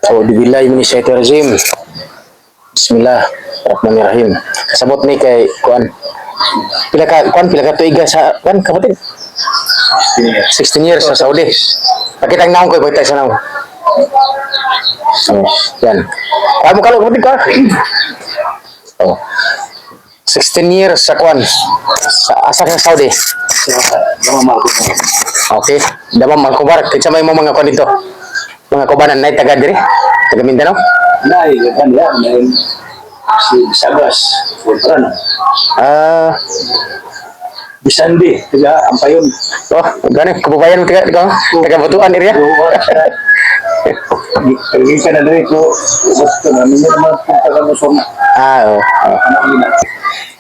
A'udzu billahi minasyaitonir rajim. Bismillahirrahmanirrahim. Kasabot ni kay kuan. Pila ka tuiga sa kuan kapatid? 16 years sa Saudi. Pakitang naong ko bantay sa naong. Oh, yan. Kamu kalau kapatid ka? Oh. 16 years sa kuan. Sa asa ka Saudi. Okay. Damam Malkubar. Kinsa may mo mga kuan dito? Mga kubanan na taga diri? Taga Mindanao? Nay, kan ya, main si Sagas, Fultran. Ah, Bisandi, tiga Ampayon. oh, gani kabubayan mo taga Batuan area. Pergi ka na rin ko, gusto namin yun naman kung taga-Luzon. Ah, oh.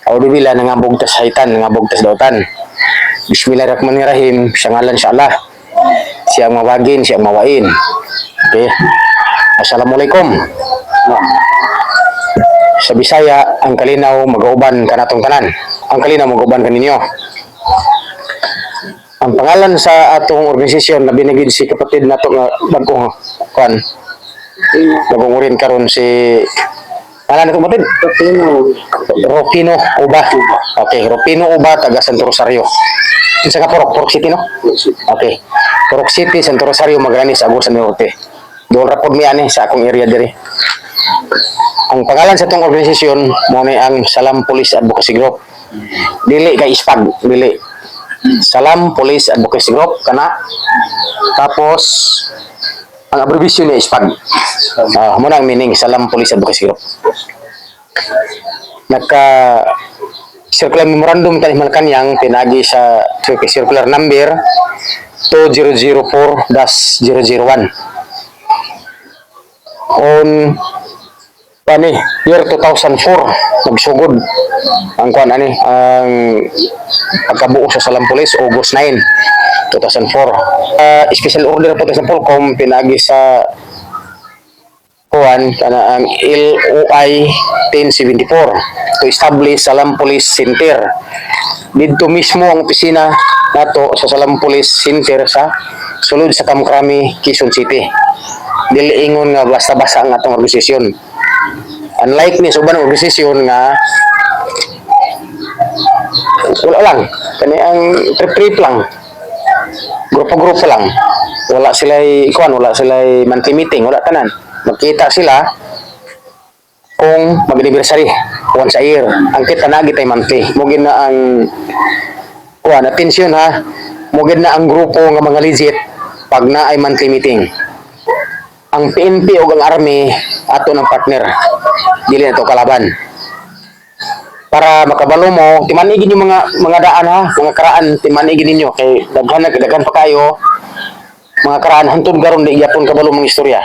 A'udzu billahi nangabog tas haitan, nangabog tas dautan. Bismillahirrahmanirrahim. Sa ngalan sa Allah. Siyang mawagin, siyang mawain. Okay. Assalamualaikum. Sa Bisaya, ang kalinaw mag-uban kanatong tanan. Ang kalinaw mag-uban kaninyo. Ang pangalan sa atong organisasyon na binigid si kapatid nato nga bagong kuan. Bagong urin karon si pangalan nato kapatid? Ropino Uba. Okay, Ropino Uba taga Santo Rosario. Sa Purok City no? Okay. Purok City, Santo Rosario, Magallanes, Agusan Norte. Doon rapod mi ani sa akong area diri. Ang pangalan sa itong organisasyon mo ni ang Salam Police Advocacy Group. Dili kay ISPAG, dili. Salam Police Advocacy Group kana. Tapos ang abbreviation ni ISPAG. Mo na ang meaning Salam Police Advocacy Group. Circular memorandum tani Malacanang pinagi sa circular number 2004-001 on year 2004 nagsugod ang kuan ang pagkabuo sa Salam Police August 9 2004. Special order po sa Polcom pinagi sa kuan kana ang LOI 1074 to establish Salam Police Center. Dito mismo ang opisina nato sa Salam Police Center sa sulod sa Kamkrami, Quezon City. Dili ingon nga basta-basta ang atong organisasyon. Unlike ni sa ubang organisasyon nga wala lang kani ang trip lang. Grupo-grupo lang. Wala sila'y monthly meeting, wala tanan. Magkita sila kung mag-anniversary once a year. Ang kita na gitay monthly. Mugin na ang attention ha. Mugin na ang grupo nga mga legit pag na ay monthly meeting. Ang PNP o ang Army ato ng partner. Dili na to kalaban. Para makabalo mo, timanigin yung mga daan ha, mga karaan, timanigin ninyo kay daghan pa kayo. Mga karaan hantod garon di yapon kabalo mga istorya.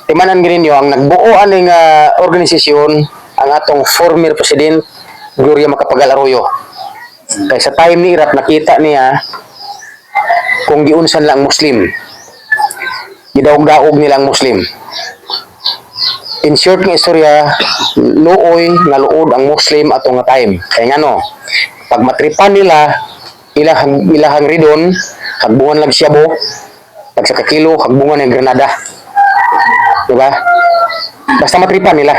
Timanan ginin nyo, ang nagbuo aning organisasyon, ang atong former president, Gloria Macapagal Arroyo. Kaya sa time ni Irap, nakita niya kung giunsan lang Muslim. Gidaog-daog nilang Muslim. In short nga istorya, luoy nga luod ang Muslim ato nga time. Kaya nga no, pag matripan nila, ilahang ridon, hagbungan lang siyabo, pag sa kakilo, hagbungan ng Granada. Diba? Basta matripan nila.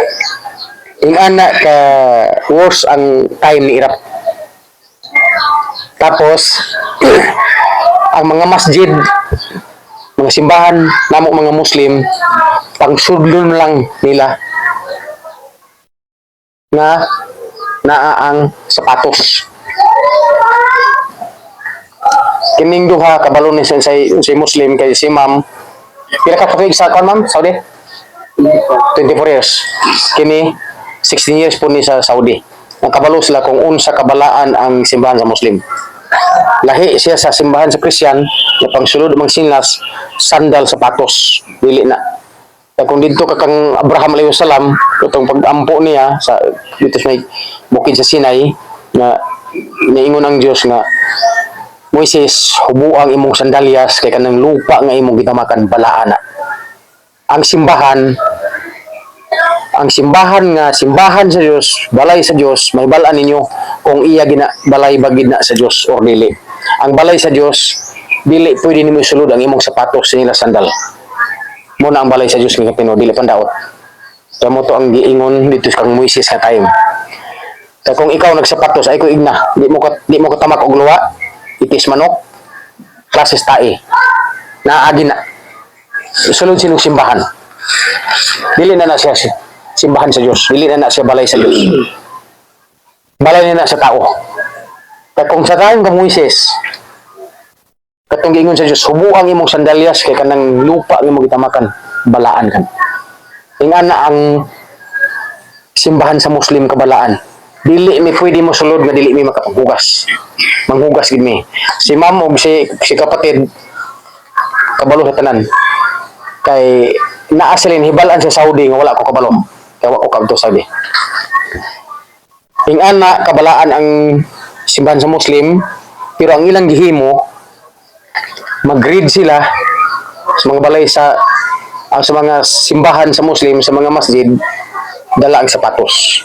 Ingana ka worse ang time ni Irap. Tapos, ang mga masjid, mga simbahan, namo mga Muslim, pangsudlon lang nila nga ang sapatos. Kining duha kabalo ni si Muslim kay si Ma'am. Pila ka katuig sa kon Ma'am Saudi? 24 years. Kini 16 years po ni sa Saudi. Nakabalo sila kung unsa kabalaan ang simbahan sa Muslim. Lahi siya sa simbahan sa Christian, na pangsulod mang sinlas, sandal sapatos, dili na. Kaya kung dito kang Abraham alayhi salam, itong pag-ampo niya sa dito sa may bukid sa Sinai, na niingon ang Dios nga Moises, hubuang imong sandalyas kay kanang lupa nga imong gitamakan balaan na. Ang simbahan nga simbahan sa Dios, balay sa Dios, may balaan ninyo kung iya gina balay bagid na sa Dios or dili. Ang balay sa Dios, dili pwede nimo isulod ang imong sapatos sa nila sandal. Muna ang balay sa Diyos nga Pino, dili pandaot. Kaya mo to ang giingon dito kang Moises nga time. Kaya kung ikaw nagsapatos, ay ko igna, di mo katamak og luwa, itis manok, klases tae. Naagi na. Sulod sinong simbahan. Dili na siya simbahan sa Diyos. Dili na siya balay sa Diyos. Balay na sa tao. Kaya kung sa time ka Moises, katong giingon sa Diyos, hubuang imong sandalyas kay kanang lupa nga mo gitamakan, balaan kan. Ingana ang simbahan sa Muslim kabalaan. Dili mi pwede mo sulod nga dili mi makapaghugas. Manghugas gid mi. Si ma'am ug si kapatid kabalo sa tanan. Kay naa sila hibalan sa Saudi nga wala ko kabalo. Kaya wala ko kadto Saudi. Ingana kabalaan ang simbahan sa Muslim, pero ang ilang gihimo mag-read sila sa mga balay sa mga simbahan sa Muslim, sa mga masjid, dala ang sapatos.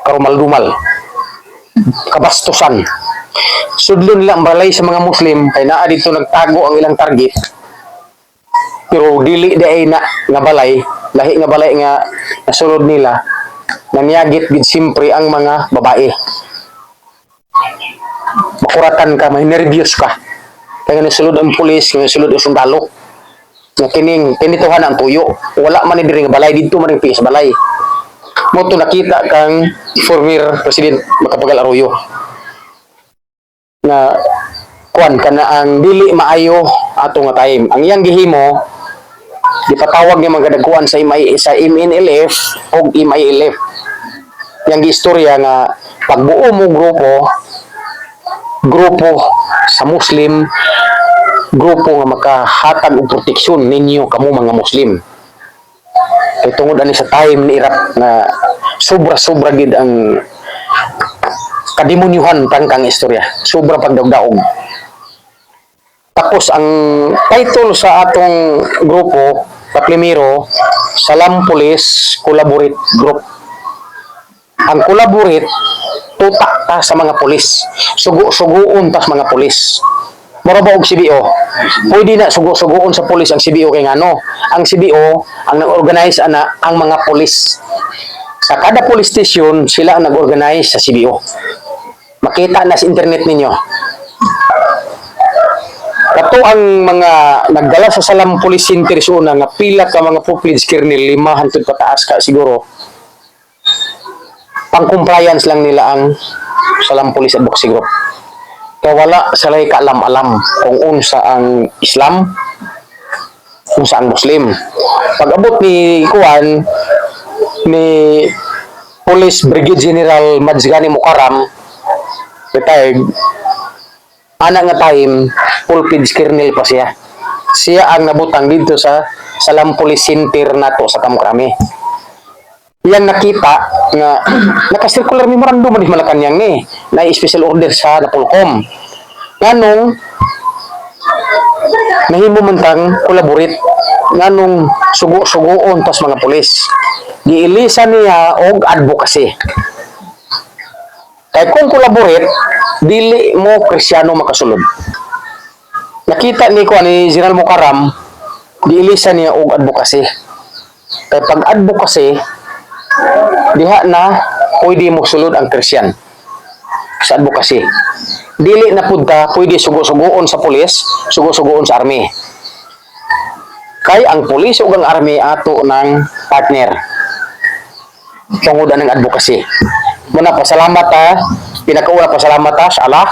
Karumal-dumal. Kabastusan. Sudlo nila ang balay sa mga Muslim, kay naa dito nagtago ang ilang target. Pero dili day na nga balay, lahi nga balay nga nasulod nila, naniyagit gid simpre ang mga babae. Makuratan ka, may nervyos ka. Kaya nasulod ang pulis, kaya nasulod ang sundalo. Nga kinituhan ang tuyo. Wala man ni diri nga balay, dito man ang PS balay. Mo to nakita kang former President Macapagal Arroyo. Na kuan kana ang dili maayo ato nga time. Ang iyang gihimo gipatawag niya mga dagkuan sa MNLF o MILF. Yang giistorya nga pagbuo mo grupo sa Muslim, grupo nga makahatag og proteksyon ninyo kamo mga Muslim. Kay tungod ani sa time ni Iraq na sobra-sobra gid ang kademonyuhan tangkang istorya. Sobra pagdaog-daog. Tapos ang title sa atong grupo, Kaplimiro, Salam Police Collaborate Group. Ang collaborate, tutak ta sa mga pulis. Sugo-sugoon ta sa mga pulis. Mura ba og CBO? Pwede na sugo-sugoon sa pulis ang CBO kay ngano. Ang CBO, ang nag-organize ana ang mga pulis. Sa kada police station, sila ang nag-organize sa CBO. Makita na sa internet ninyo. Kato ang mga nagdala sa Salam Police Center una nga pila ka mga puplids kernel 5 hangtod pataas ka siguro. Pang-compliance lang nila ang Salam Police Advocacy Group. Kaya wala salay kaalam-alam kung unsa ang Islam, unsa ang Muslim. Pag-abot ni Kuan, ni Police Brigade General Madzgani Mukaram, retired, anak nga time, full-page kernel pa siya. Siya ang nabutang dito sa Salam Police Center nato sa Kamkrami. Yang nakita nga naka-circular memorandum ni Malacanang ni na special order sa Napolcom. Nganong nahimo man tang collaborate nganong sugo-sugoon tas mga pulis. Giilisa niya og advocacy. Kay kung collaborate dili mo Kristiyano makasulod. Nakita ni ko ni General Mukaram giilisa niya og advocacy. Kay pag advocacy diha na pwede mo sulod ang Christian sa advocacy. Dili na punta pwede sugo-sugoon sa pulis, sugo-sugoon sa army. Kay ang pulis ug ang army ato ng partner. Tungod ang advocacy. Muna pasalamat pinakauna pasalamat sa Allah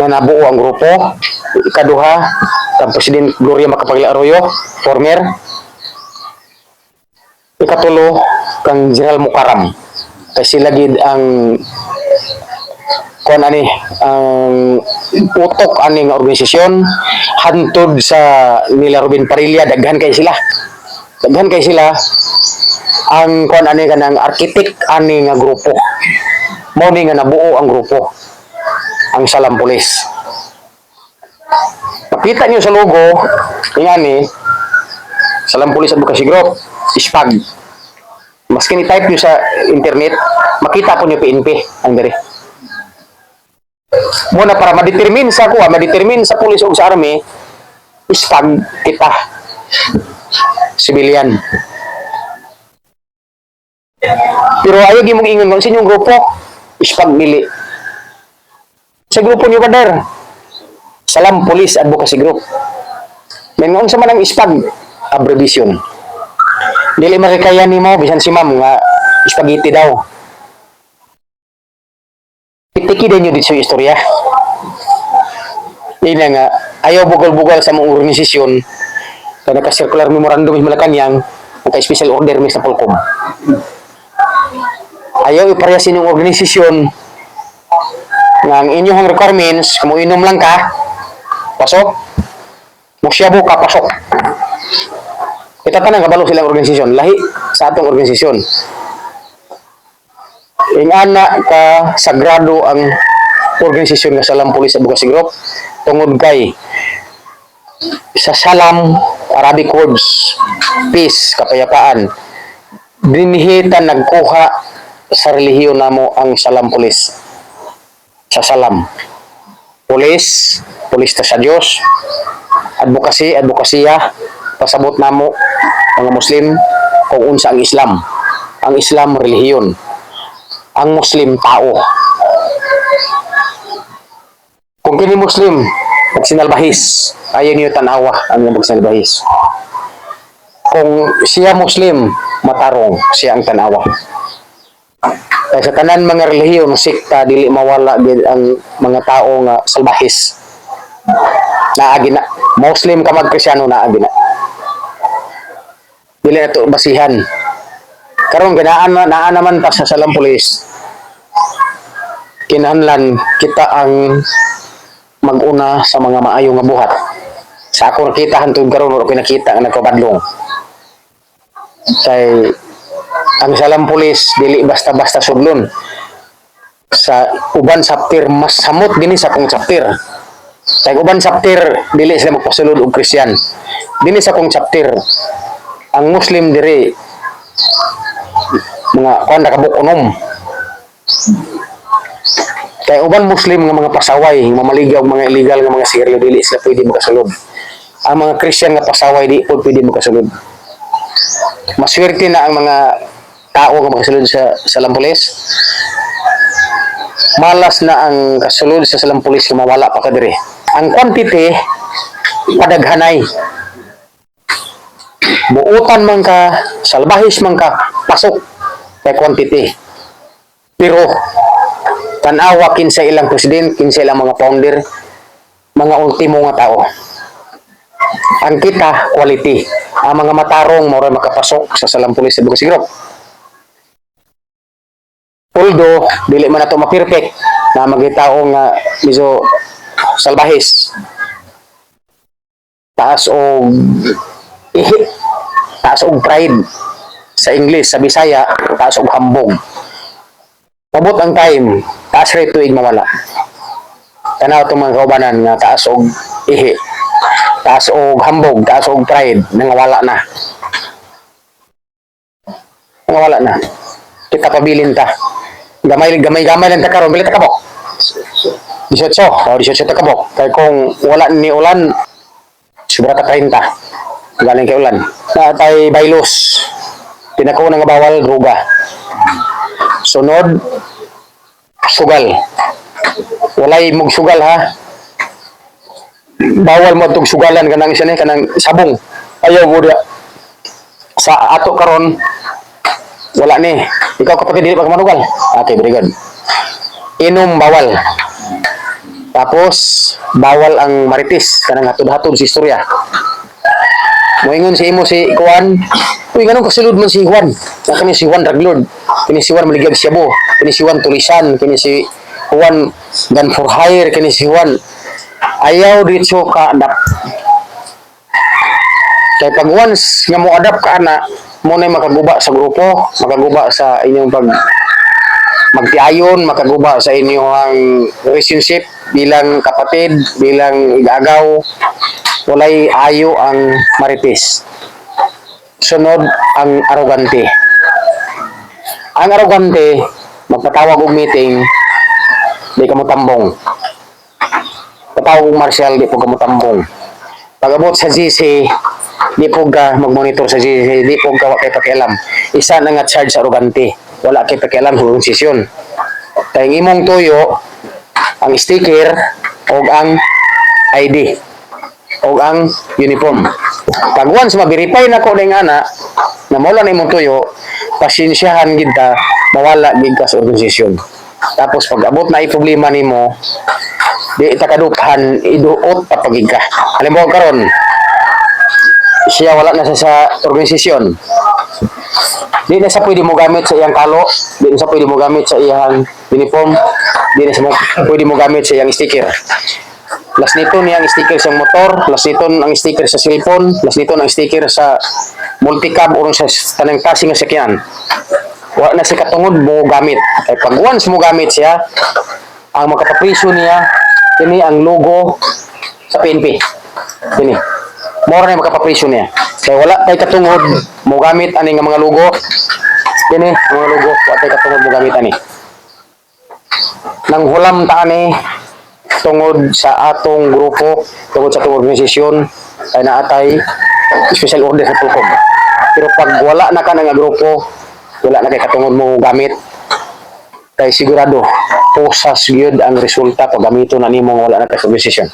na nabuo ang grupo. Ikaduha, ang President Gloria Macapagal Arroyo, former. Ikatulo, kang General Mukaram. Kasi lagi ang kuan ani ang utok ani nga organisasyon hantod sa nila Robin Parilla daghan kay sila. Daghan kay sila ang kuan ani kanang architect ani nga grupo. Mao ni nga nabuo ang grupo. Ang Salam Police. Makita niyo sa logo, ingani Salam Police Advocacy Group, SPAG. Maski ni-type nyo sa internet, makita po nyo PNP ang diri. Muna para ma-determine sa kuha, ma-determine sa police o sa army, SPAG kita. civilian. Pero ayaw gimong ingon kung sa inyong grupo, ispag dili. Sa grupo niyo brother, Salam Police Advocacy Group. Men unsa man ang ispag abbreviation. Dili makikaya nimo bisan si ma'am nga spaghetti daw. Tiki din nyo dito sa istorya. Yun nga, ayaw bugal-bugal sa mga organisasyon kaya naka-circular memorandum sa Malacanang naka-special order sa Polcom. Ayaw iparehasin yung organisasyon nga ang inyong requirements, kung inom lang ka, pasok, musyabo ka, pasok. Itatanan kabalo silang organisasyon, lahi sa atong organisasyon. Ingana ka sagrado ang organisasyon nga Salam Police Advocacy Group tungod kay sa Salam Arabic words peace kapayapaan dinihitan nagkuha sa relihiyon namo ang Salam Police sa Salam Police ta sa Dios advokasya pasabot namo mga Muslim kung unsa ang Islam relihiyon ang Muslim tao. Kung kini Muslim, magsinalbahis, ayaw niyo tanawa ang magsinalbahis. Kung siya Muslim, matarong, siya ang tanawa. Kaya sa tanan mga relihiyon, sikta, dili mawala ang mga tao nga salbahis. Naagi na. Muslim ka mag-Krisyano, naagi na. Dili na ito basihan. Karon ganaan naman ta sa Salam Police. Kinahanglan kita ang mag-una sa mga maayo nga buhat. Sa ako nakita hantod karon wala ko nakita nga nagpabadlong. Kay ang Salam Police dili basta-basta sudlon. Sa uban chapter mas samot dinhi sa kong chapter. Kay uban chapter dili sila magpasulod og Kristiyan. Dinhi sa kong chapter ang Muslim diri mga kuan nakabukunom. Kaya uban Muslim nga mga pasaway, mamaligaw mga illegal nga mga sirlo dili sila pwede makasulod. Ang mga Christian nga pasaway di po pwede makasulod. Maswerte na ang mga tao nga makasulod sa Salam Police. Malas na ang kasulod sa Salam Police nga mawala pa ka diri. Ang quantity padaghanay. Buutan man ka, salbahis man ka, pasok kay quantity. Pero tanawa kinsa ilang president, kinsa ilang mga founder, mga ultimo nga tao. Ang kita, quality. Ang mga matarong, mauray makapasok sa Salam Police Advocacy Group. Although, dili man na ito ma-perfect na magitao nga medyo salbahis. Taas o ihi, taas o pride. Sa English, sa Bisaya, taas o hambog. Pabot ang time, taas rate tuig mawala. Tanaw itong mga kaubanan nga taas og ihi, taas og hambog, taas og pride, nangawala na. Nangawala na. Kita pabilin ta. Gamay lang ta karon, bilit ta kabok. 18, o 18 ta kabok. Kaya kung wala ni ulan, sobra ka 30. Galing kay ulan. Natay baylos. Pinako nga bawal, druga. Sunod, sugal. Walay mong sugal ha. Bawal mo itong sugalan kanang isa ni, kanang sabong. Ayaw mo dia. Sa ato karon wala ni. Ikaw kapatid dili pa ka manugal. Okay, very good. Inom bawal. Tapos bawal ang marites kanang hatod-hatod sa istorya. Moingon si imo si Kuan, uy ganun kasulod man si Juan. Na kani si Juan Raglord, kini si Juan Maligag Siabo, kini si Juan Tulisan, kini si Juan Dan for Hire, kini si Juan. Ayaw dito ka adapt. Kay pag once nga mo adapt ka na, mo na makaguba sa grupo, makaguba sa inyong magtiayon, makaguba sa inyong relationship bilang kapatid, bilang igagaw. Walay ayo ang marites. Sunod ang arogante. Ang arogante, magpatawag og meeting, di ka mo tambong. Patawag og martial, di po ka mo tambong. Pag-abot sa GC, di po ka mag-monitor sa GCC, di po ka wa kay pakialam. Isa na nga charge sa arugante. Wala kay pakialam sa organisasyon. Kaya imong tuyo, ang sticker o ang ID o ang uniform. Pag once ma-verify na ko ning ana na mawala na imong tuyo, pasensyahan gid ta mawala gid ka sa organisasyon. Tapos pag abot na problema nimo, di ta kadukhan iduot pa pagig ka. Halimbawa karon, siya wala na sa organisasyon. Di na sa pwede mo gamit sa iyang kalo, di na sa pwede mo gamit sa iyang uniform, di na sa pwede mo gamit sa iyang sticker. Last nito niya ang sticker sa motor, last nito ang sticker sa cellphone, last nito ang sticker sa multicab o sa tanang klase nga sakyan. Wala na si katungod mo gamit. Kaya pag once mo gamit siya, ang makapapriso niya, ini ang logo sa PNP. Ini. More na makapapriso niya. Kaya wala tay katungod mo gamit ani nga mga logo. Ini mga logo, wala tay katungod mo gamit ani. Nang hulam ta ani tungod sa atong grupo, tungod sa atong organisasyon, ay naatay special order sa Pulcom. Pero pag wala na ka nga grupo, wala na kay katungod mo gamit, kay sigurado, pusas gyud ang resulta pag gamito na nimo wala na kay organisasyon.